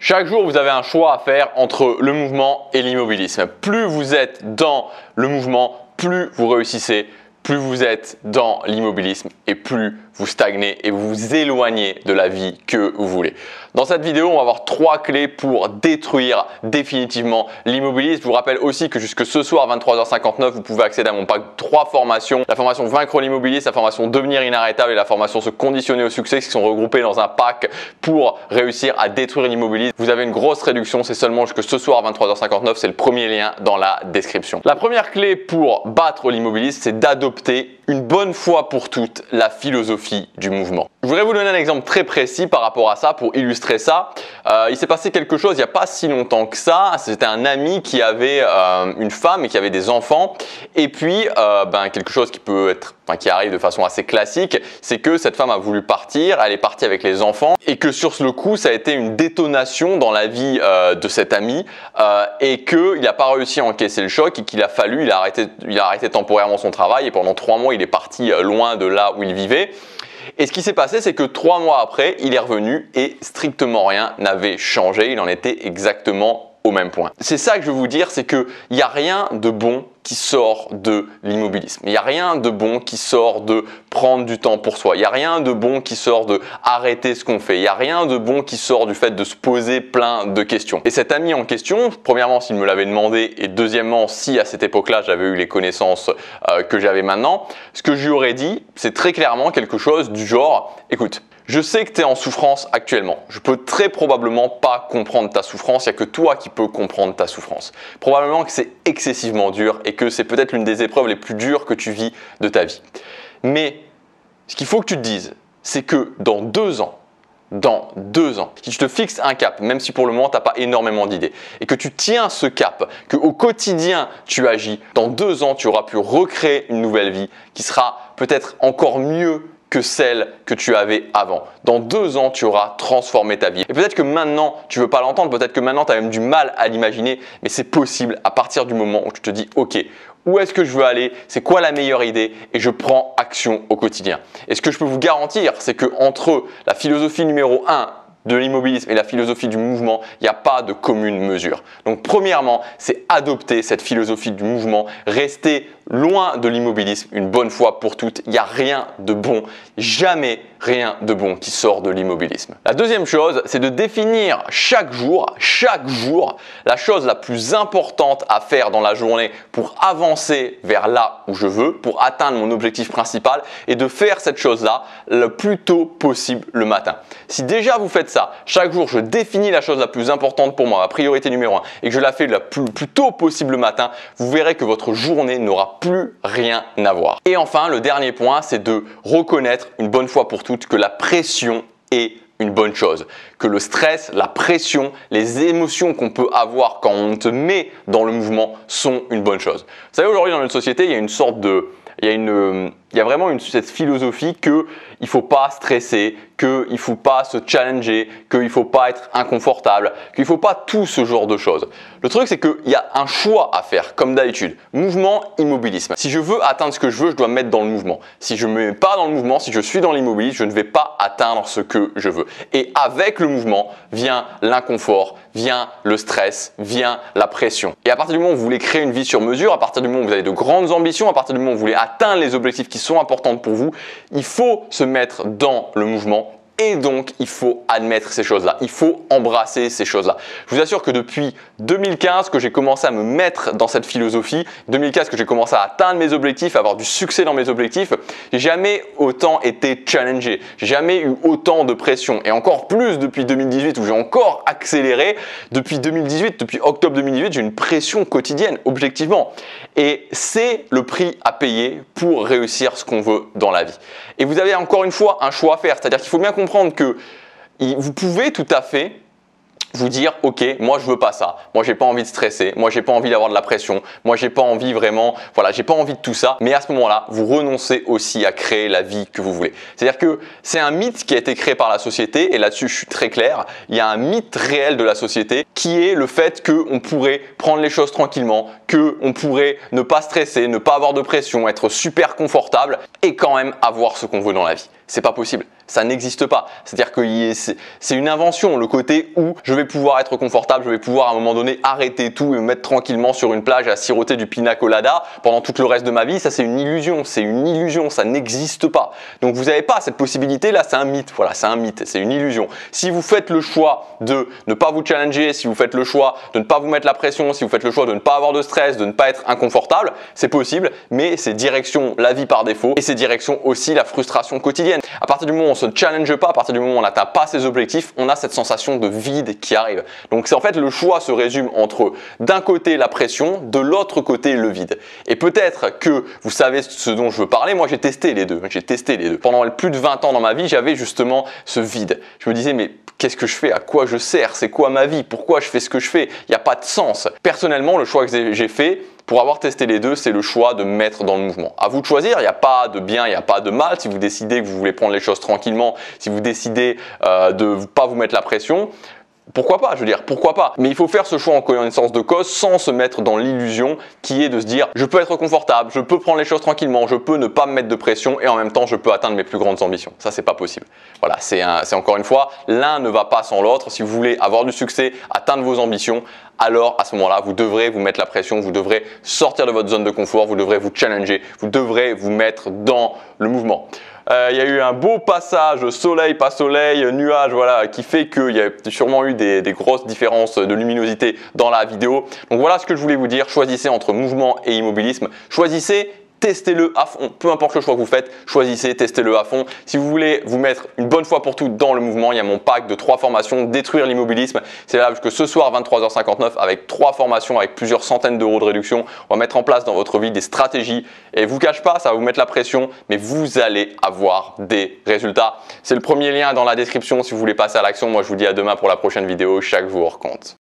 Chaque jour, vous avez un choix à faire entre le mouvement et l'immobilisme. Plus vous êtes dans le mouvement, plus vous réussissez. Plus vous êtes dans l'immobilisme et plus vous stagnez et vous vous éloignez de la vie que vous voulez. Dans cette vidéo, on va voir 3 clés pour détruire définitivement l'immobilisme. Je vous rappelle aussi que jusque ce soir, 23h59, vous pouvez accéder à mon pack 3 formations. La formation Vaincre l'immobilisme, la formation Devenir inarrêtable et la formation Se conditionner au succès qui sont regroupées dans un pack pour réussir à détruire l'immobilisme. Vous avez une grosse réduction, c'est seulement jusque ce soir, 23h59. C'est le premier lien dans la description. La première clé pour battre l'immobilisme, c'est d'adopter une bonne fois pour toutes la philosophie du mouvement. Je voudrais vous donner un exemple très précis par rapport à ça pour illustrer ça. Il s'est passé quelque chose il n'y a pas si longtemps que ça. C'était un ami qui avait une femme et qui avait des enfants. Et puis, quelque chose qui peut être, qui arrive de façon assez classique, c'est que cette femme a voulu partir, elle est partie avec les enfants et que sur le coup, ça a été une détonation dans la vie de cet ami et qu'il n'a pas réussi à encaisser le choc et qu'il a fallu, il a arrêté temporairement son travail et pendant 3 mois, il est parti loin de là où il vivait. Et ce qui s'est passé, c'est que 3 mois après, il est revenu et strictement rien n'avait changé. Il en était exactement au même point. C'est ça que je veux vous dire, c'est qu'il n'y a rien de bon qui sort de l'immobilisme. Il n'y a rien de bon qui sort de prendre du temps pour soi. Il n'y a rien de bon qui sort de arrêter ce qu'on fait. Il n'y a rien de bon qui sort du fait de se poser plein de questions. Et cet ami en question, premièrement, s'il me l'avait demandé et deuxièmement, si à cette époque-là, j'avais eu les connaissances que j'avais maintenant, ce que je lui aurais dit, c'est très clairement quelque chose du genre, écoute, je sais que tu es en souffrance actuellement. Je peux très probablement pas comprendre ta souffrance. Il n'y a que toi qui peux comprendre ta souffrance. Probablement que c'est excessivement dur et que c'est peut-être l'une des épreuves les plus dures que tu vis de ta vie. Mais ce qu'il faut que tu te dises, c'est que dans 2 ans, si tu te fixes un cap, même si pour le moment tu n'as pas énormément d'idées, et que tu tiens ce cap, qu'au quotidien tu agis, dans 2 ans tu auras pu recréer une nouvelle vie qui sera peut-être encore mieux que celle que tu avais avant. Dans 2 ans, tu auras transformé ta vie. Et peut-être que maintenant, tu ne veux pas l'entendre, peut-être que maintenant, tu as même du mal à l'imaginer, mais c'est possible à partir du moment où tu te dis « Ok, où est-ce que je veux aller? C'est quoi la meilleure idée? Et je prends action au quotidien. » Et ce que je peux vous garantir, c'est qu'entre la philosophie numéro 1 de l'immobilisme et la philosophie du mouvement, il n'y a pas de commune mesure. Donc premièrement, c'est adopter cette philosophie du mouvement, rester loin de l'immobilisme une bonne fois pour toutes. Il n'y a rien de bon, jamais rien de bon qui sort de l'immobilisme. La deuxième chose, c'est de définir chaque jour, la chose la plus importante à faire dans la journée pour avancer vers là où je veux, pour atteindre mon objectif principal et de faire cette chose-là le plus tôt possible le matin. Si déjà vous faites ça, chaque jour je définis la chose la plus importante pour moi, ma priorité numéro 1 et que je la fais le plus tôt possible le matin, vous verrez que votre journée n'aura plus rien à voir. Et enfin, le dernier point, c'est de reconnaître une bonne fois pour toutes que la pression est une bonne chose, que le stress, la pression, les émotions qu'on peut avoir quand on te met dans le mouvement sont une bonne chose. Vous savez, aujourd'hui dans notre société, il y a une sorte de... Il y a vraiment cette philosophie qu'il ne faut pas stresser, qu'il ne faut pas se challenger, qu'il ne faut pas être inconfortable, qu'il ne faut pas tout ce genre de choses. Le truc, c'est qu'il y a un choix à faire, comme d'habitude. Mouvement, immobilisme. Si je veux atteindre ce que je veux, je dois me mettre dans le mouvement. Si je ne me mets pas dans le mouvement, si je suis dans l'immobilisme, je ne vais pas atteindre ce que je veux. Et avec le mouvement vient l'inconfort, vient le stress, vient la pression. Et à partir du moment où vous voulez créer une vie sur mesure, à partir du moment où vous avez de grandes ambitions, à partir du moment où vous voulez atteindre les objectifs qui sont importantes pour vous, il faut se mettre dans le mouvement et donc il faut admettre ces choses-là, il faut embrasser ces choses-là. Je vous assure que depuis 2015 que j'ai commencé à me mettre dans cette philosophie, 2015 que j'ai commencé à atteindre mes objectifs, à avoir du succès dans mes objectifs, j'ai jamais autant été challengé, j'ai jamais eu autant de pression et encore plus depuis 2018 où j'ai encore accéléré. Depuis 2018, depuis octobre 2018, j'ai une pression quotidienne, objectivement. Et c'est le prix à payer pour réussir ce qu'on veut dans la vie. Et vous avez encore une fois un choix à faire, c'est-à-dire qu'il faut bien comprendre que vous pouvez tout à fait vous dire ok, moi je veux pas ça, moi j'ai pas envie de stresser, moi j'ai pas envie d'avoir de la pression, moi j'ai pas envie vraiment, voilà, j'ai pas envie de tout ça, mais à ce moment-là, vous renoncez aussi à créer la vie que vous voulez. C'est-à-dire que c'est un mythe qui a été créé par la société et là-dessus je suis très clair, il y a un mythe réel de la société qui est le fait qu'on pourrait prendre les choses tranquillement, qu'on pourrait ne pas stresser, ne pas avoir de pression, être super confortable et quand même avoir ce qu'on veut dans la vie. C'est pas possible, ça n'existe pas. C'est-à-dire que c'est une invention, le côté où je vais pouvoir être confortable, je vais pouvoir à un moment donné arrêter tout et me mettre tranquillement sur une plage à siroter du pina colada pendant tout le reste de ma vie. Ça, c'est une illusion, ça n'existe pas. Donc vous n'avez pas cette possibilité là, c'est un mythe. Voilà, c'est un mythe, c'est une illusion. Si vous faites le choix de ne pas vous challenger, si vous faites le choix de ne pas vous mettre la pression, si vous faites le choix de ne pas avoir de stress, de ne pas être inconfortable, c'est possible, mais c'est direction la vie par défaut et c'est direction aussi la frustration quotidienne. À partir du moment où on se challenge pas, à partir du moment où on n'atteint pas ses objectifs, on a cette sensation de vide qui arrive. Donc c'est en fait le choix se résume entre d'un côté la pression, de l'autre côté le vide. Et peut-être que vous savez ce dont je veux parler, moi j'ai testé les deux. Pendant plus de 20 ans dans ma vie, j'avais justement ce vide. Je me disais mais qu'est-ce que je fais? À quoi je sers? C'est quoi ma vie? Pourquoi je fais ce que je fais? Il n'y a pas de sens. Personnellement, le choix que j'ai fait, pour avoir testé les deux, c'est le choix de me mettre dans le mouvement. À vous de choisir, il n'y a pas de bien, il n'y a pas de mal. Si vous décidez que vous voulez prendre les choses tranquillement, si vous décidez de ne pas vous mettre la pression, pourquoi pas, je veux dire, pourquoi pas. Mais il faut faire ce choix en connaissance de cause sans se mettre dans l'illusion qui est de se dire je peux être confortable, je peux prendre les choses tranquillement, je peux ne pas me mettre de pression et en même temps je peux atteindre mes plus grandes ambitions. Ça, c'est pas possible. Voilà, c'est encore une fois, l'un ne va pas sans l'autre. Si vous voulez avoir du succès, atteindre vos ambitions, alors à ce moment-là, vous devrez vous mettre la pression, vous devrez sortir de votre zone de confort, vous devrez vous challenger, vous devrez vous mettre dans le mouvement. Il y a eu un beau passage soleil, pas soleil, nuage, voilà, qui fait qu'il y a sûrement eu des grosses différences de luminosité dans la vidéo. Donc voilà ce que je voulais vous dire. Choisissez entre mouvement et immobilisme. Choisissez. Testez-le à fond, peu importe le choix que vous faites, choisissez, testez-le à fond. Si vous voulez vous mettre une bonne fois pour toutes dans le mouvement, il y a mon pack de 3 formations, détruire l'immobilisme. C'est là jusque ce soir 23h59 avec 3 formations avec plusieurs centaines d'euros de réduction. On va mettre en place dans votre vie des stratégies et je vous cache pas, ça va vous mettre la pression, mais vous allez avoir des résultats. C'est le premier lien dans la description si vous voulez passer à l'action. Moi, je vous dis à demain pour la prochaine vidéo. Chaque jour compte.